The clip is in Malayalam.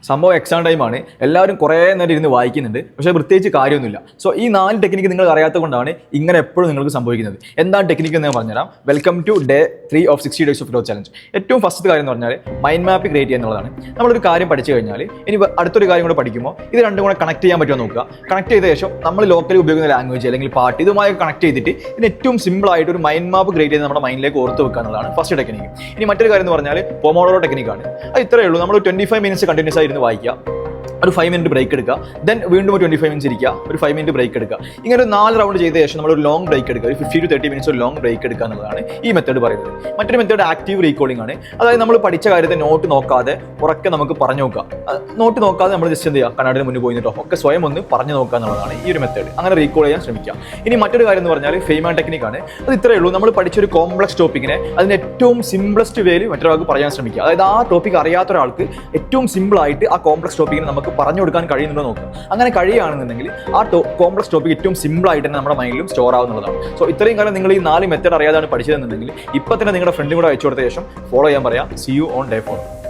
സംഭവം എക്സാം ടൈമാണ്, എല്ലാവരും കുറേ നേരം ഇരുന്ന് വായിക്കുന്നുണ്ട്, പക്ഷേ പ്രത്യേകിച്ച് കാര്യമൊന്നുമില്ല. സോ ഈ 4 ടെക്നിക്ക് നിങ്ങൾ അറിയാത്തത് കൊണ്ടാണ് ഇങ്ങനെ എപ്പോഴും നിങ്ങൾക്ക് സംഭവിക്കുന്നത്. എന്താണ് ടെക്നിക്ക് എന്ന് ഞാൻ പറഞ്ഞുതരാം. Welcome to day 3 of 60 days of growth challenge. ഏറ്റവും ഫസ്റ്റ് കാര്യം എന്ന് പറഞ്ഞാൽ മൈൻഡ് മാപ്പ് ക്രിയേറ്റ് ചെയ്യുക എന്നുള്ളതാണ്. നമ്മളൊരു കാര്യം പഠിച്ചു കഴിഞ്ഞാൽ ഇനി അടുത്തൊരു കാര്യം കൂടെ പഠിക്കുമ്പോൾ ഇത് രണ്ടും കൂടെ കണക്ട് ചെയ്യാൻ പറ്റുമോ നോക്കുക. കണക്ട് ചെയ്ത ശേഷം നമ്മൾ ലോക്കലി ഉപയോഗിക്കുന്ന ലാംഗ്വേജ് അല്ലെങ്കിൽ പാട്ട് ഇതുമായി കണക്ട് ചെയ്തിട്ട് ഇതിന് ഏറ്റവും സിമ്പിൾ ആയിട്ട് ഒരു മൈൻഡ് മാപ്പ് ക്രിയേറ്റ് ചെയ്ത് നമ്മുടെ മൈൻഡിലേക്ക് ഓർത്ത് വെക്കുക എന്നുള്ളതാണ് ഫസ്റ്റ് ടെക്നിക്ക്. ഇനി മറ്റൊരു കാര്യം എന്ന് പറഞ്ഞാൽ പൊമോഡോറോ ടെക്നിക്കാണ്. അത് ഇത്രയേ ഉള്ളൂ. നമ്മൾ 25 മിനിറ്റ്സ് കണ്ടിന്യൂസ് ആയിരുന്നു വായിക്കുക, ഒരു 5 മിനിറ്റ് ബ്രേക്ക് എടുക്കുക, ദെൻ വീണ്ടും ഒരു 25 മിനിറ്റ്സ് ഇരിക്കുക, ഒരു 5 മിനിറ്റ് ബ്രേക്ക് എടുക്കുക. ഇങ്ങനെ ഒരു 4 റൗണ്ട് ചെയ്ത ശേഷം നമ്മൾ ഒരു ലോങ് ബ്രേക്ക് എടുക്കുക, ഒരു 50 to 30 മിനിറ്റ്സ് ഒരു ലോങ് ബ്രേക്ക് എടുക്കുക എന്നുള്ളതാണ് ഈ മെത്തേഡ് പറയുന്നത്. മറ്റൊരു മെത്തേഡ് ആക്റ്റീവ് റീകോളിംഗ് ആണ്. അതായത് നമ്മൾ പഠിച്ച കാര്യത്തെ നോട്ട് നോക്കാതെ ഉറക്കെ നമുക്ക് പറഞ്ഞു നോക്കുക. നോട്ട് നോക്കാതെ നമ്മൾ ജസ്റ്റ് എന്ത് ചെയ്യുക, കണ്ണാടിന് മുന്നിൽ പോയിട്ടോ ഒക്കെ സ്വയം ഒന്ന് പറഞ്ഞു നോക്കുക എന്നുള്ളതാണ് ഈ ഒരു മെത്തേഡ്. അങ്ങനെ റീകോൾ ചെയ്യാൻ ശ്രമിക്കുക. ഇനി മറ്റൊരു കാര്യം എന്ന് പറഞ്ഞാൽ ഫെയ്മാൻ ടെക്നിക്കാണ്. അത് ഇത്രയേ ഉള്ളൂ. നമ്മൾ പഠിച്ചൊരു കോംപ്ലക്സ് ടോപ്പിക്കിനെ അതിന് ഏറ്റവും സിംപ്ലസ്റ്റ് വേയിൽ മറ്റൊരാൾക്ക് പറയാൻ ശ്രമിക്കുക. അതായത് ആ ടോപ്പിക് അറിയാത്ത ഒരാൾക്ക് ഏറ്റവും സിമ്പിൾ ആയിട്ട് ആ കോംപ്ലക്സ് ടോപ്പിക്കിനെ നമുക്ക് പറഞ്ഞു കൊടുക്കാൻ കഴിയുന്നുണ്ടോ നോക്കുക. അങ്ങനെ കഴിയുകയാണെന്നുണ്ടെങ്കിൽ ആ കോംപ്ലക്സ് ടോപ്പിക് ഏറ്റവും സിമ്പിൾ ആയിട്ട് തന്നെ നമ്മുടെ മൈൻഡിലും സ്റ്റോർ ആവുന്നതാണ്. സോ ഇത്രയും കാലം നിങ്ങൾ ഈ 4 മെത്തേഡ് അറിയാതാണ് പഠിച്ചതെന്നുണ്ടെങ്കിൽ ഇപ്പം തന്നെ നിങ്ങളുടെ ഫ്രണ്ടും കൂടെ അയച്ചു കൊടുത്ത ശേഷം ഫോളോ ചെയ്യാൻ പറയാം. C you on day 4.